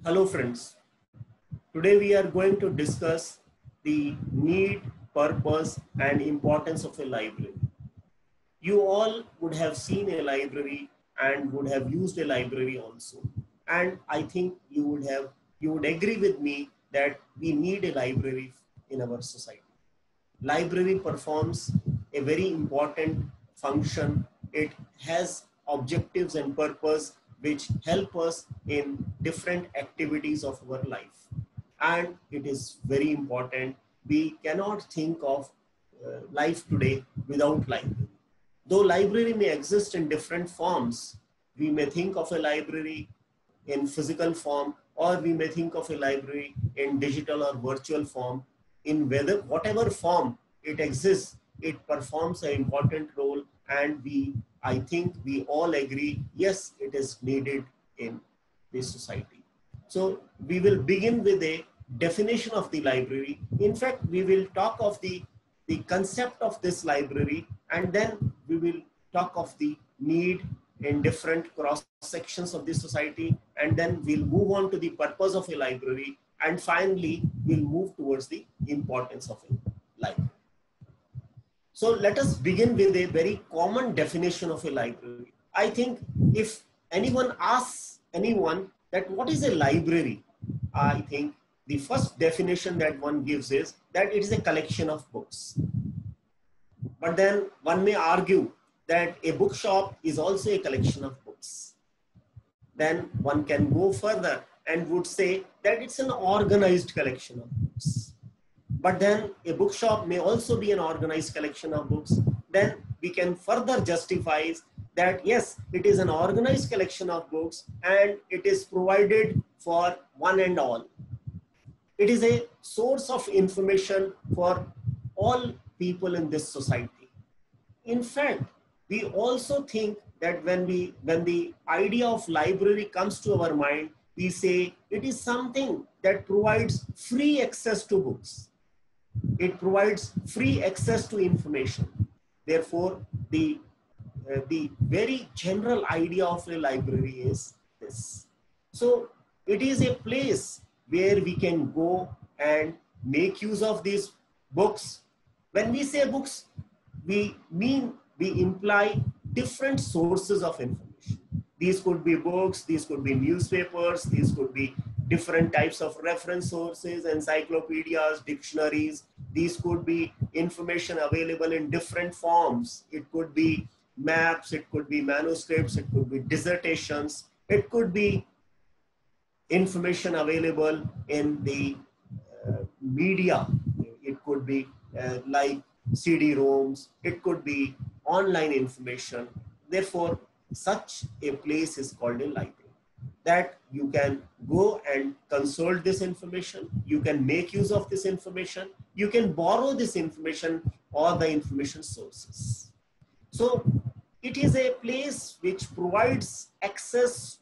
Hello friends, today we are going to discuss the need, purpose and importance of a library. You all would have seen a library and would have used a library also. And I think you would agree with me that we need a library in our society. Library performs a very important function. It has objectives and purpose which help us in different activities of our life. And it is very important. We cannot think of life today without library. Though library may exist in different forms, we may think of a library in physical form, or we may think of a library in digital or virtual form. In whatever form it exists, it performs an important role, and I think we all agree, yes, it is needed in this society. So we will begin with a definition of the library. In fact, we will talk of the concept of this library, and then we will talk of the need in different cross sections of the society, and then we'll move on to the purpose of a library, and finally we'll move towards the importance of a library. So let us begin with a very common definition of a library. I think if anyone asks anyone that what is a library, I think the first definition that one gives is that it is a collection of books. But then one may argue that a bookshop is also a collection of books. Then one can go further and would say that it's an organized collection of books. But then a bookshop may also be an organized collection of books. Then we can further justify that yes, it is an organized collection of books and it is provided for one and all. It is a source of information for all people in this society. In fact, we also think that when the idea of library comes to our mind, we say it is something that provides free access to books. It provides free access to information. Therefore, the very general idea of a library is this. So it is a place where we can go and make use of these books. When we say books, we imply different sources of information. These could be books, these could be newspapers, these could be different types of reference sources, encyclopedias, dictionaries. These could be information available in different forms. It could be maps, it could be manuscripts, it could be dissertations, it could be information available in the media. It could be like CD-ROMs, it could be online information. Therefore, such a place is called a library, that you can go and consult this information, you can make use of this information, you can borrow this information or the information sources. So it is a place which provides access,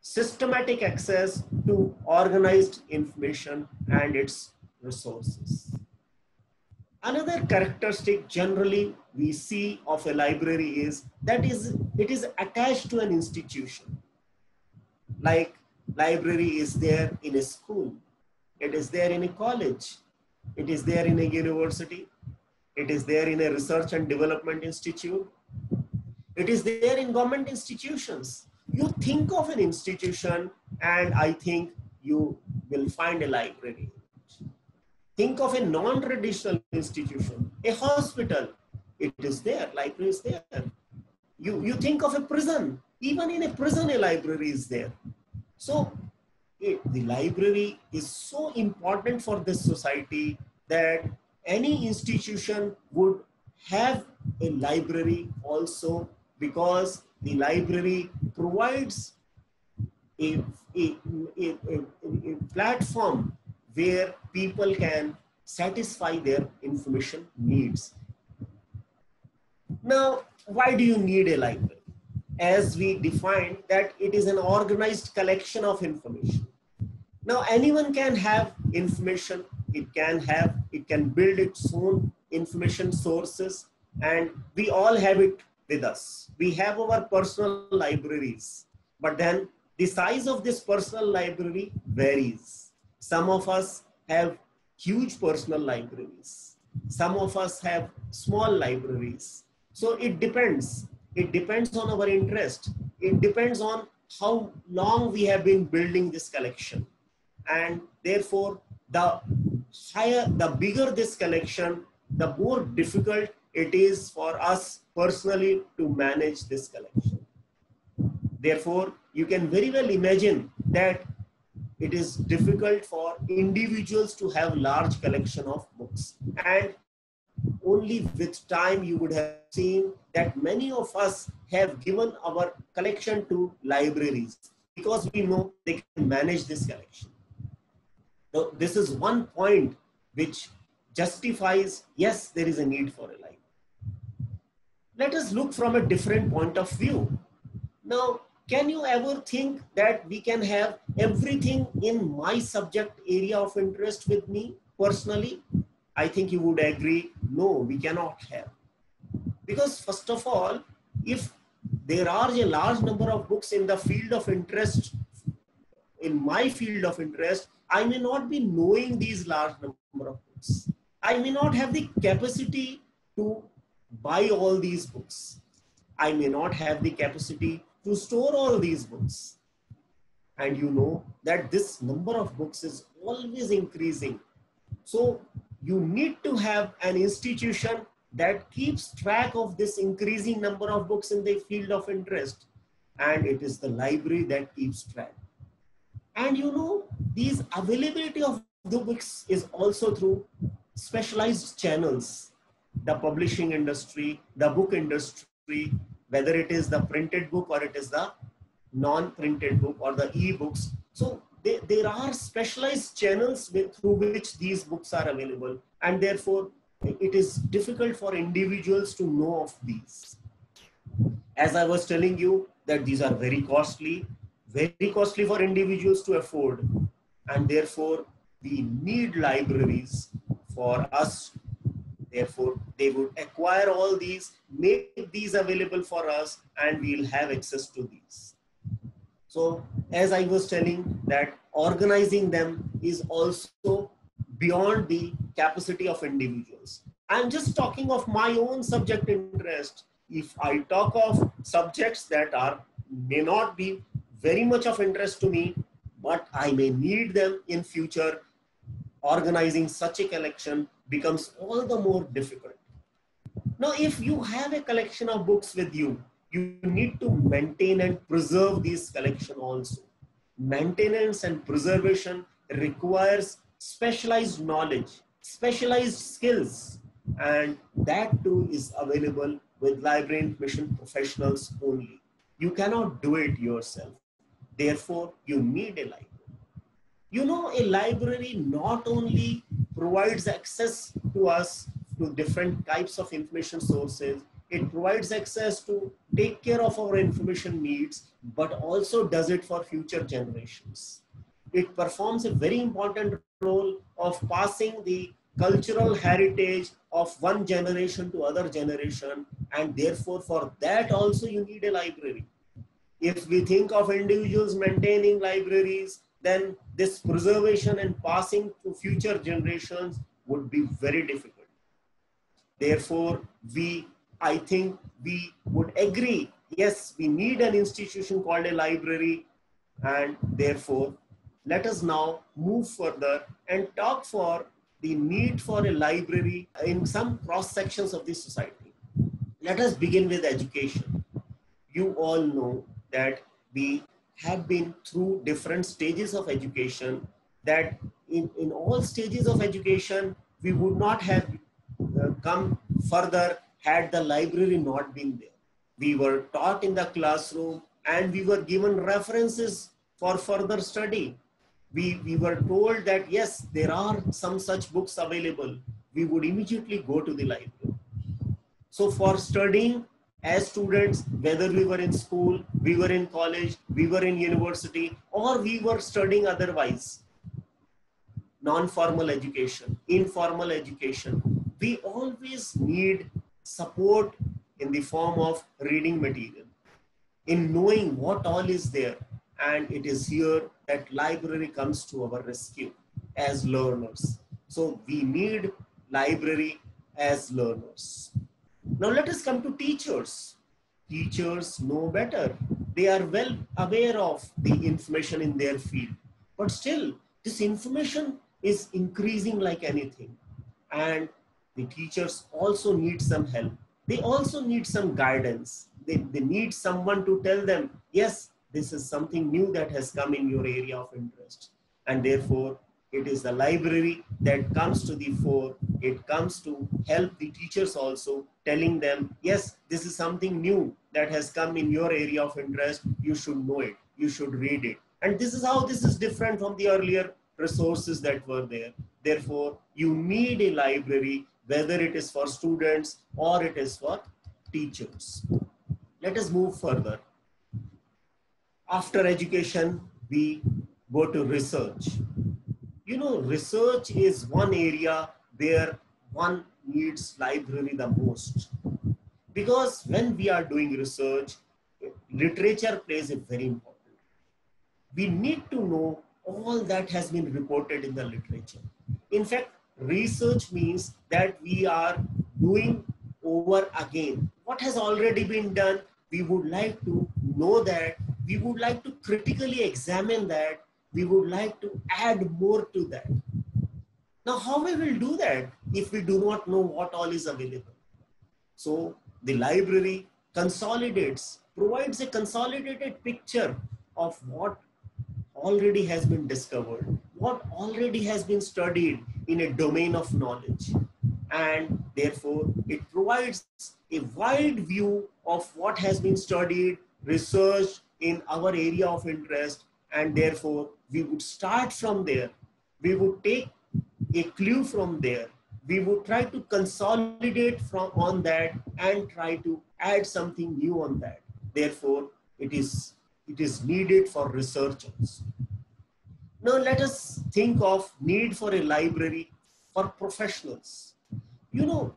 systematic access to organized information and its resources. Another characteristic generally we see of a library is that it is attached to an institution. Like library is there in a school, it is there in a college, it is there in a university, it is there in a research and development institute, it is there in government institutions. You think of an institution and I think you will find a library. Think of a non-traditional institution, a hospital, it is there, library is there. You think of a prison, even in a prison a library is there. So the library is so important for this society that any institution would have a library also, because the library provides a platform where people can satisfy their information needs. Now, why do you need a library? As we defined that it is an organized collection of information. Now, anyone can have information, it can build its own information sources, and we all have it with us. We have our personal libraries, but then The size of this personal library varies. Some of us have huge personal libraries. Some of us have small libraries. So it depends. It depends on our interest. It depends on how long we have been building this collection. And therefore, the bigger this collection, the more difficult it is for us personally to manage this collection. Therefore, you can very well imagine that it is difficult for individuals to have large collection of books. And only with time you would have seen that many of us have given our collection to libraries because we know they can manage this collection. So this is one point which justifies, yes, there is a need for a library. Let us look from a different point of view. Now, can you ever think that we can have everything in my subject area of interest with me personally? I think you would agree, no, we cannot have. Because first of all, if there are a large number of books in the field of interest, in my field of interest, I may not be knowing these large number of books. I may not have the capacity to buy all these books. I may not have the capacity to store all these books. And you know that this number of books is always increasing. So you need to have an institution that keeps track of this increasing number of books in the field of interest. And it is the library that keeps track. And you know, these availability of the books is also through specialized channels. The publishing industry, the book industry, whether it is the printed book or it is the non-printed book or the e-books. So there are specialized channels through which these books are available, and therefore it is difficult for individuals to know of these. As I was telling you that these are very costly for individuals to afford, and therefore we need libraries for us. Therefore, they would acquire all these, make these available for us, and we'll have access to these. So, as I was telling, that organizing them is also beyond the capacity of individuals. I'm just talking of my own subject interest. If I talk of subjects that may not be very much of interest to me, but I may need them in future, organizing such a collection becomes all the more difficult. Now, if you have a collection of books with you, you need to maintain and preserve this collection also. Maintenance and preservation requires specialized knowledge, specialized skills, and that too is available with library information professionals only. You cannot do it yourself. Therefore, you need a library. You know, a library not only provides access to us to different types of information sources, it provides access to take care of our information needs, but also does it for future generations. It performs a very important role of passing the cultural heritage of one generation to other generation, and therefore for that also you need a library. If we think of individuals maintaining libraries, then this preservation and passing to future generations would be very difficult. Therefore, I think we would agree, yes, we need an institution called a library, and therefore, let us now move further and talk for the need for a library in some cross sections of the society. Let us begin with education. You all know that we have been through different stages of education, that in all stages of education, we would not have come further had the library not been there. We were taught in the classroom and we were given references for further study. We were told that yes, there are some such books available. We would immediately go to the library. So for studying as students, whether we were in school, we were in college, we were in university, or we were studying otherwise, non-formal education, informal education, we always need support in the form of reading material, in knowing what all is there. and it is here that library comes to our rescue as learners. So we need library as learners. Now let us come to teachers. Teachers know better. They are well aware of the information in their field. But still, this information is increasing like anything. And the teachers also need some help. They also need some guidance. They need someone to tell them, yes, this is something new that has come in your area of interest. And therefore, it is the library that comes to the fore. It comes to help the teachers also, telling them, yes, this is something new that has come in your area of interest. You should know it. You should read it. And this is how this is different from the earlier resources that were there. Therefore, you need a library, whether it is for students or it is for teachers. Let us move further. After education, we go to research. You know, research is one area where one needs library the most. Because when we are doing research, literature plays a very important. We need to know all that has been reported in the literature. In fact, research means that we are doing over again what has already been done. We would like to know that. We would like to critically examine that. We would like to add more to that. Now, how we will do that if we do not know what all is available? So the library consolidates, provides a consolidated picture of what already has been discovered, what already has been studied in a domain of knowledge. And therefore, it provides a wide view of what has been studied, researched in our area of interest. And therefore, we would start from there. We would take a clue from there. We would try to consolidate on that and try to add something new on that. Therefore, it is needed for researchers. Now let us think of need for a library for professionals. You know,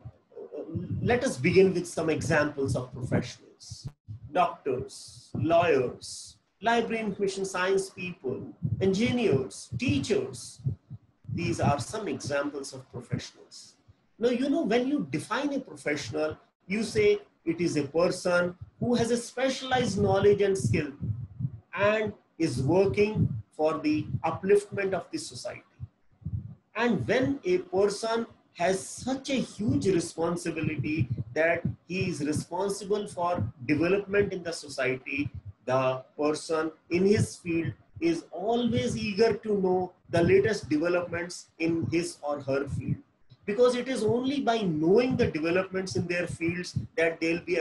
let us begin with some examples of professionals. Doctors, lawyers, library information science people, engineers, teachers. These are some examples of professionals. Now, you know, when you define a professional, you say it is a person who has a specialized knowledge and skill and is working for the upliftment of the society. And when a person has such a huge responsibility that he is responsible for development in the society, the person in his field is always eager to know the latest developments in his or her field. Because it is only by knowing the developments in their fields that they'll be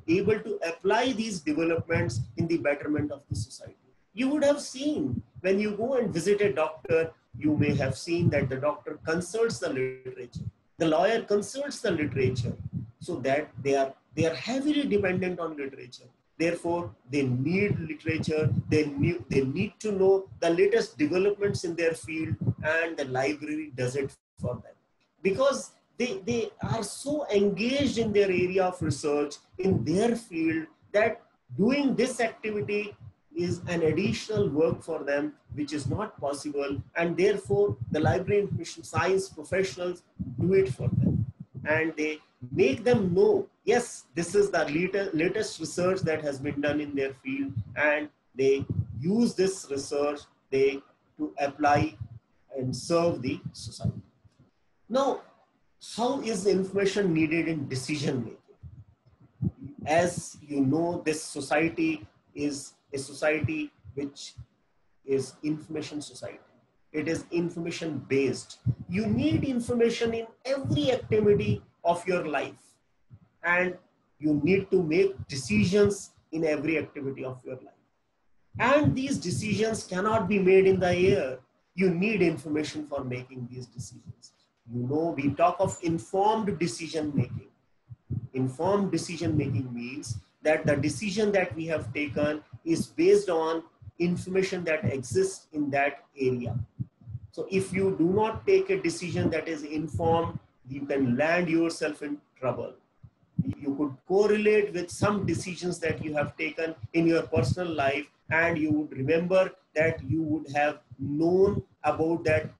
able to apply these developments in the betterment of the society. You would have seen when you go and visit a doctor, you may have seen that the doctor consults the literature. The lawyer consults the literature, so that they are heavily dependent on literature. Therefore, they need literature. They need to know the latest developments in their field, and the library does it for them. Because they are so engaged in their area of research, in their field, that doing this activity is an additional work for them, which is not possible. And therefore, the library information science professionals do it for them. And they make them know, yes, this is the latest research that has been done in their field, and they use this research to apply and serve the society. Now, how is information needed in decision making? As you know, this society is a society which is information society. It is information based. You need information in every activity of your life, and you need to make decisions in every activity of your life. And these decisions cannot be made in the air. You need information for making these decisions. You know, we talk of informed decision making. Informed decision making means that the decision that we have taken is based on information that exists in that area. So if you do not take a decision that is informed, you can land yourself in trouble. you could correlate with some decisions that you have taken in your personal life, and you would remember that you would have known about that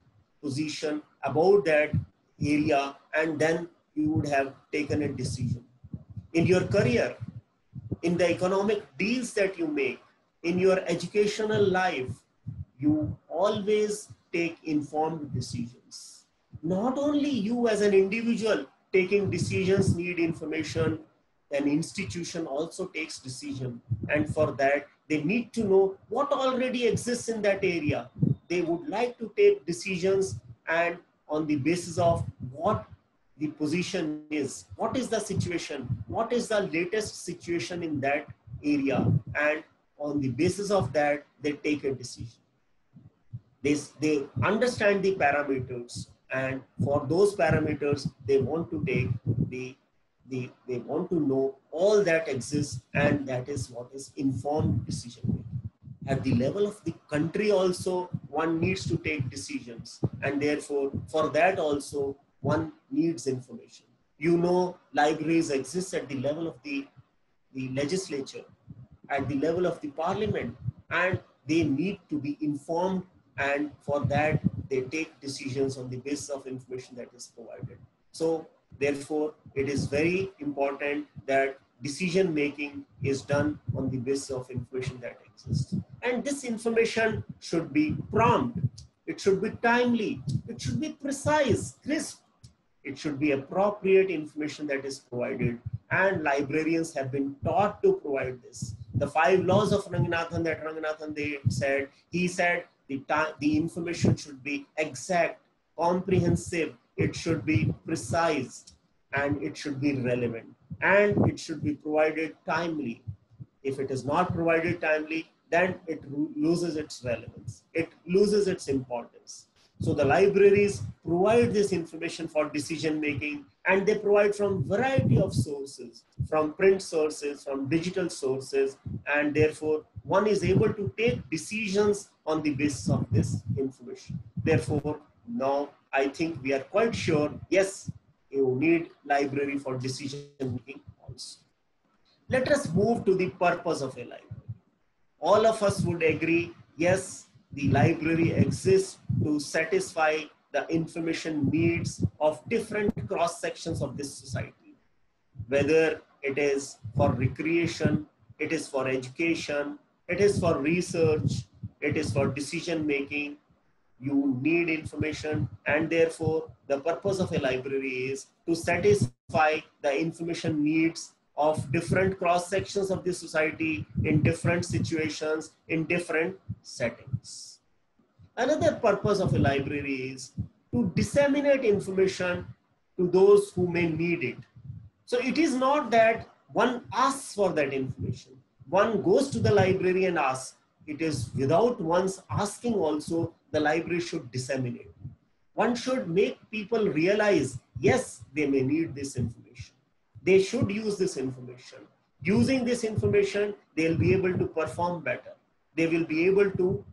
position, about that area, and then you would have taken a decision. In your career, in the economic deals that you make, in your educational life, you always take informed decisions. Not only you as an individual taking decisions need information, an institution also takes decision. And for that, they need to know what already exists in that area. They would like to take decisions, and on the basis of what the position is, what is the situation, what is the latest situation in that area, and on the basis of that, they take a decision. They understand the parameters, and for those parameters, they want to take they want to know all that exists, and that is what is informed decision making. At the level of the country also, one needs to take decisions, and therefore for that also one needs information. You know, libraries exist at the level of the legislature, at the level of the parliament, and they need to be informed, and for that they take decisions on the basis of information that is provided. So therefore it is very important that decision making is done on the basis of information that exists, and this information should be prompt, it should be timely, it should be precise, crisp, it should be appropriate information that is provided, and librarians have been taught to provide this. The 5 laws of Ranganathan that Ranganathan they said, he said the information should be exact, comprehensive, it should be precise, and it should be relevant, and it should be provided timely. If it is not provided timely, then it loses its relevance, it loses its importance. So the libraries provide this information for decision making, and they provide from variety of sources, from print sources, from digital sources, and therefore one is able to take decisions on the basis of this information. Therefore, now I think we are quite sure, yes, you need library for decision making also. Let us move to the purpose of a library. All of us would agree, yes, the library exists to satisfy the information needs of different cross sections of this society. Whether it is for recreation, it is for education, it is for research, it is for decision making, you need information, and therefore the purpose of a library is to satisfy the information needs of different cross sections of the society in different situations, in different settings. Another purpose of a library is to disseminate information to those who may need it. So it is not that one asks for that information. One goes to the library and asks. It is without one's asking also, the library should disseminate. One should make people realize, yes, they may need this information. They should use this information. Using this information, they'll be able to perform better. They will be able to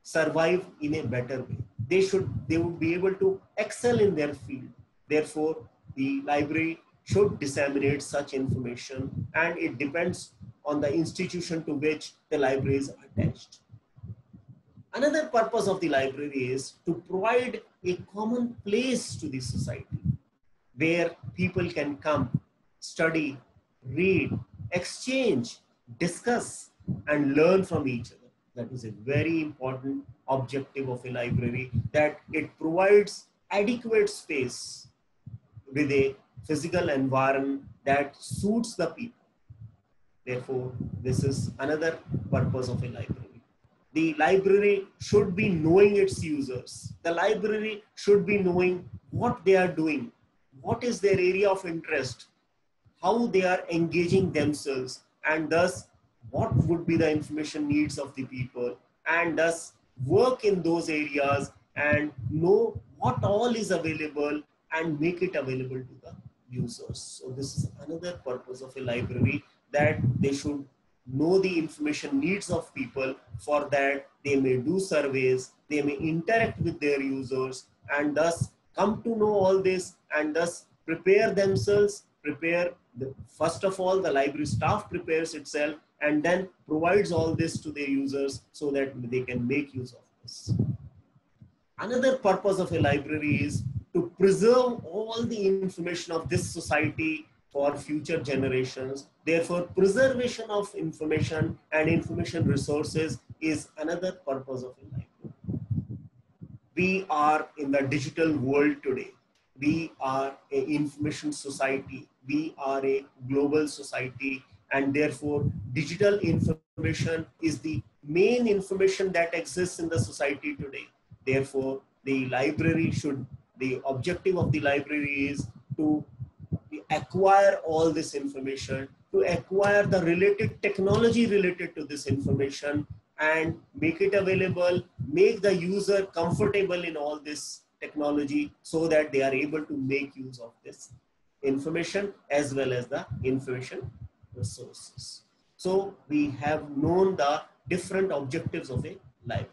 survive in a better way. They would be able to excel in their field. Therefore, the library should disseminate such information, and it depends on the institution to which the library is attached. Another purpose of the library is to provide a common place to the society where people can come, study, read, exchange, discuss, and learn from each other. That is a very important objective of a library, that it provides adequate space with a physical environment that suits the people. Therefore, this is another purpose of a library. The library should be knowing its users. The library should be knowing what they are doing, what is their area of interest, how they are engaging themselves, and thus what would be the information needs of the people, and thus work in those areas and know what all is available and make it available to the users. So this is another purpose of a library, that they should know the information needs of people. For that, they may do surveys, they may interact with their users, and thus come to know all this, and thus prepare themselves, prepare first of all, the library staff prepares itself and then provides all this to their users so that they can make use of this. Another purpose of a library is to preserve all the information of this society for future generations. Therefore, preservation of information and information resources is another purpose of a library. We are in the digital world today. We are an information society. We are a global society, and therefore digital information is the main information that exists in the society today. Therefore, the objective of the library is to acquire all this information, to acquire the related technology related to this information and make it available, make the user comfortable in all this technology so that they are able to make use of this information as well as the information resources. So we have known the different objectives of a library.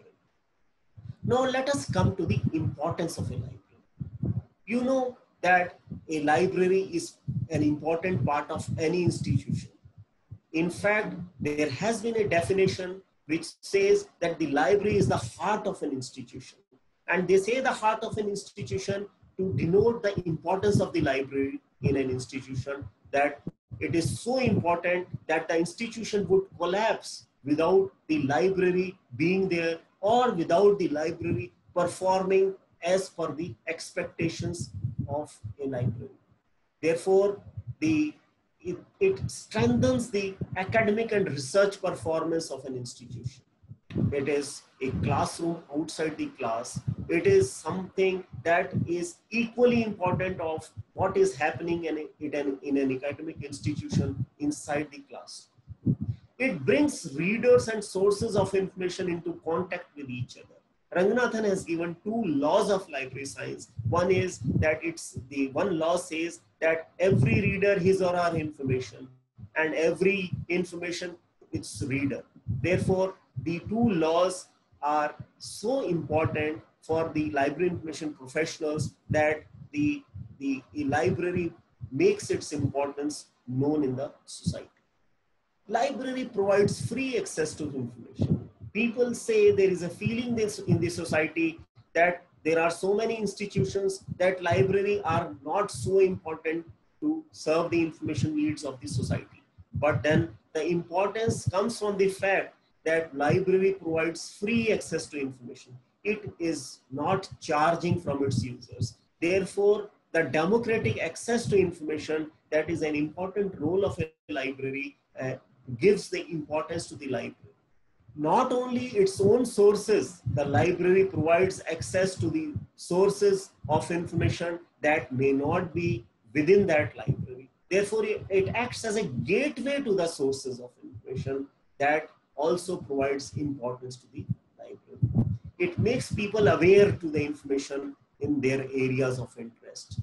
Now let us come to the importance of a library. You know that a library is an important part of any institution. In fact, there has been a definition which says that the library is the heart of an institution. And they say the heart of an institution to denote the importance of the library in an institution, that it is so important that the institution would collapse without the library being there or without the library performing as per the expectations of a library. Therefore, it strengthens the academic and research performance of an institution. It is a classroom outside the class. It is something that is equally important of what is happening in an academic institution inside the class. It brings readers and sources of information into contact with each other. Ranganathan has given two laws of library science. One is that one law says that every reader his or her information, and every information its reader. Therefore, the two laws are so important for the library information professionals that the library makes its importance known in the society. Library provides free access to information. People say there is a feeling in the society that there are so many institutions that library are not so important to serve the information needs of the society. But then the importance comes from the fact that library provides free access to information. It is not charging from its users. Therefore, the democratic access to information, that is an important role of a library, gives the importance to the library. Not only its own sources, the library provides access to the sources of information that may not be within that library. Therefore, it acts as a gateway to the sources of information that also provides importance to the library. It makes people aware to the information in their areas of interest,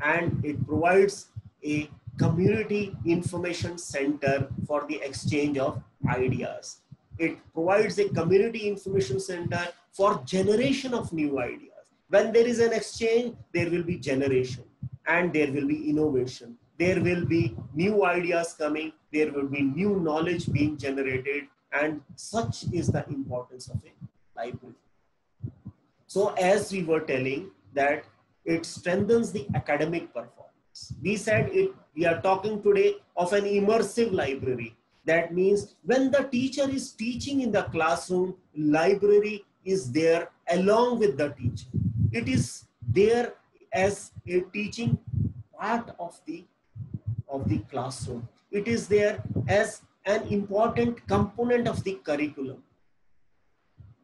and it provides a community information center for the exchange of ideas. It provides a community information center for generation of new ideas. When there is an exchange, there will be generation and there will be innovation. There will be new ideas coming. There will be new knowledge being generated, and such is the importance of a library. So as we were telling that it strengthens the academic performance. We said we are talking today of an immersive library. That means when the teacher is teaching in the classroom, library is there along with the teacher. It is there as a teaching part of the classroom. It is there as an important component of the curriculum.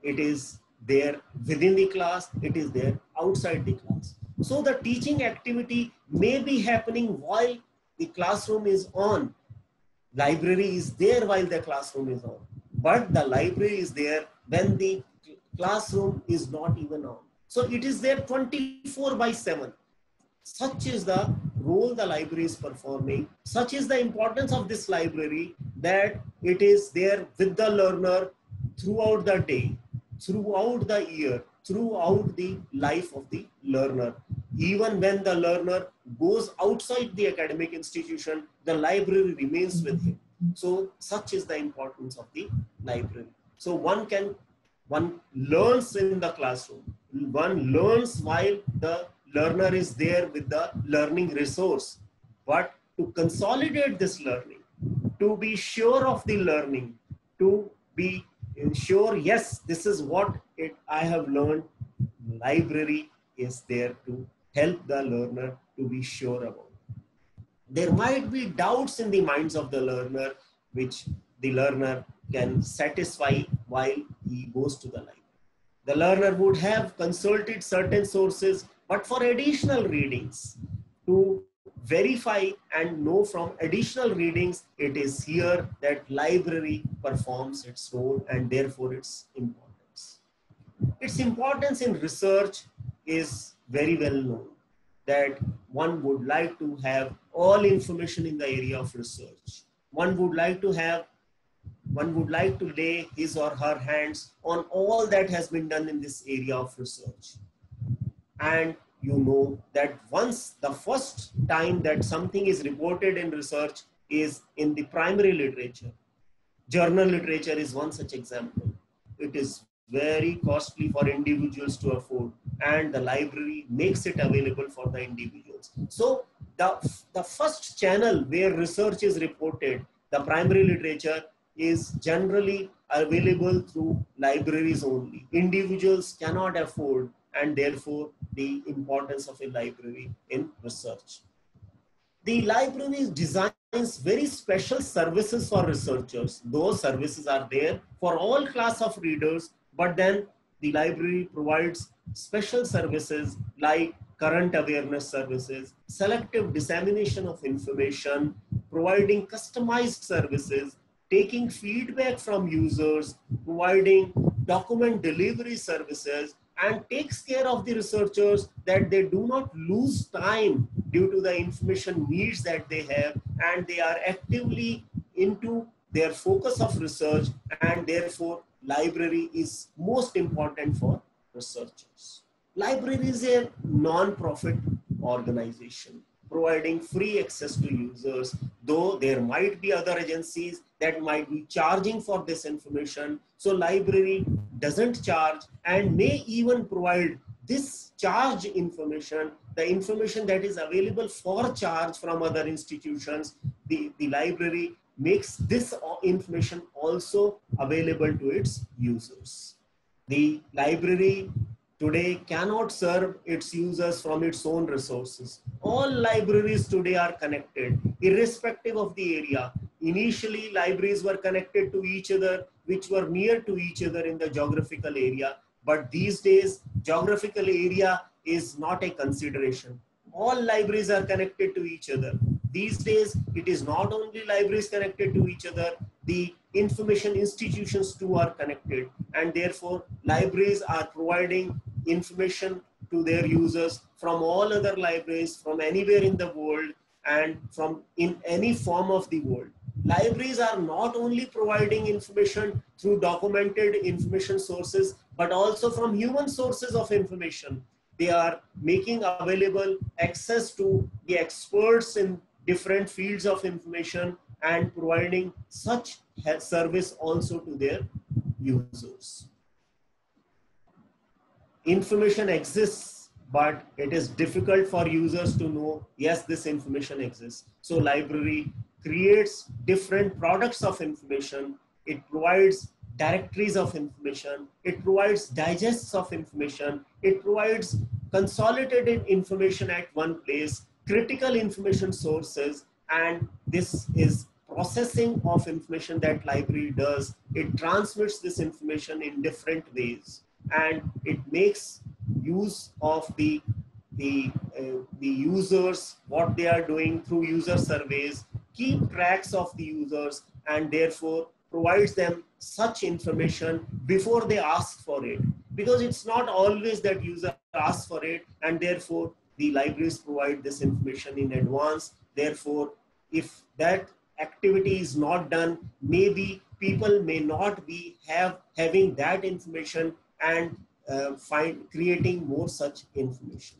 It is there within the class, it is there outside the class. So the teaching activity may be happening while the classroom is on. Library is there while the classroom is on, but the library is there when the classroom is not even on. So it is there 24/7. Such is the role the library is performing. Such is the importance of this library, that it is there with the learner throughout the day, throughout the year. throughout the life of the learner. Even when the learner goes outside the academic institution, the library remains with him. So such is the importance of the library. So one learns in the classroom. One learns while the learner is there with the learning resource. But to consolidate this learning, to be sure of the learning, to be sure, yes, this is what I have learned, library is there to help the learner to be sure about. There might be doubts in the minds of the learner, which the learner can satisfy while he goes to the library. The learner would have consulted certain sources, but for additional readings, to verify and know from additional readings, it is here that library performs its role and therefore its importance. Its importance in research is very well known, that one would like to have all information in the area of research. One would like to lay his or her hands on all that has been done in this area of research. And you know that once the first time that something is reported in research is in the primary literature. Journal literature is one such example. It is very costly for individuals to afford, and the library makes it available for the individuals. So the first channel where research is reported, the primary literature, is generally available through libraries only. Individuals cannot afford, and therefore the importance of a library in research. The library designs very special services for researchers. Those services are there for all class of readers, but then the library provides special services like current awareness services, selective dissemination of information, providing customized services, taking feedback from users, providing document delivery services, and takes care of the researchers that they do not lose time due to the information needs that they have, and they are actively into their focus of research, and therefore library is most important for researchers. Library is a non-profit organization providing free access to users, though there might be other agencies that might be charging for this information. So library doesn't charge and may even provide this charged information, the information that is available for charge from other institutions. The library makes this information also available to its users. The library today cannot serve its users from its own resources. All libraries today are connected, irrespective of the area. Initially, libraries were connected to each other, which were near to each other in the geographical area. But these days, geographical area is not a consideration. All libraries are connected to each other. These days, it is not only libraries connected to each other, the information institutions too are connected, and therefore libraries are providing information to their users from all other libraries, from anywhere in the world, and from in any form of the world. Libraries are not only providing information through documented information sources, but also from human sources of information. They are making available access to the experts in different fields of information and providing such service also to their users. Information exists, but it is difficult for users to know, yes, this information exists. So library creates different products of information. It provides directories of information. It provides digests of information. It provides consolidated information at one place, critical information sources, and this is processing of information that library does. It transmits this information in different ways, and it makes use of the users, what they are doing through user surveys, keep tracks of the users, and therefore provides them such information before they ask for it, because it's not always that user asks for it, and therefore the libraries provide this information in advance. Therefore, if that activity is not done, maybe people may not be having that information, and creating more such information.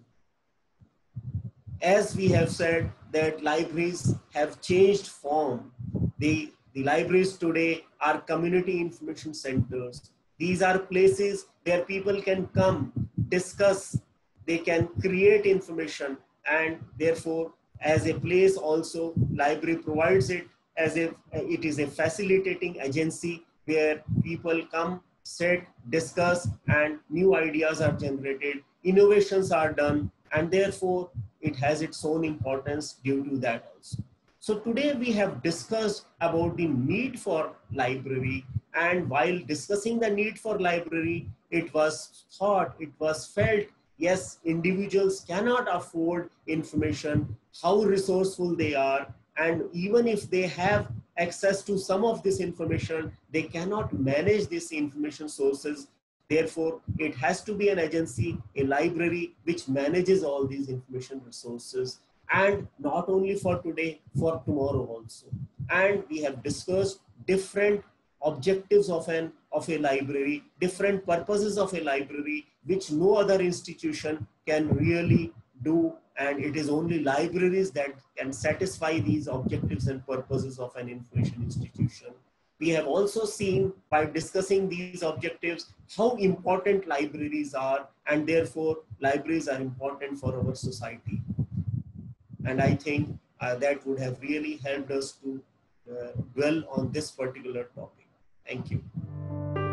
As we have said that libraries have changed form. The libraries today are community information centers. These are places where people can come, discuss, they can create information, and therefore as a place also library provides it as if it is a facilitating agency where people come, sit, discuss, and new ideas are generated, innovations are done, and therefore it has its own importance due to that also. So today we have discussed about the need for library, and while discussing the need for library, it was thought, it was felt, yes, individuals cannot afford information, how resourceful they are, and even if they have access to some of this information, they cannot manage these information sources. Therefore, it has to be an agency, a library, which manages all these information resources, and not only for today, for tomorrow also. And we have discussed different objectives of a library, different purposes of a library, which no other institution can really do, and it is only libraries that can satisfy these objectives and purposes of an information institution. We have also seen by discussing these objectives how important libraries are, and therefore libraries are important for our society. And I think that would have really helped us to dwell on this particular topic. Thank you.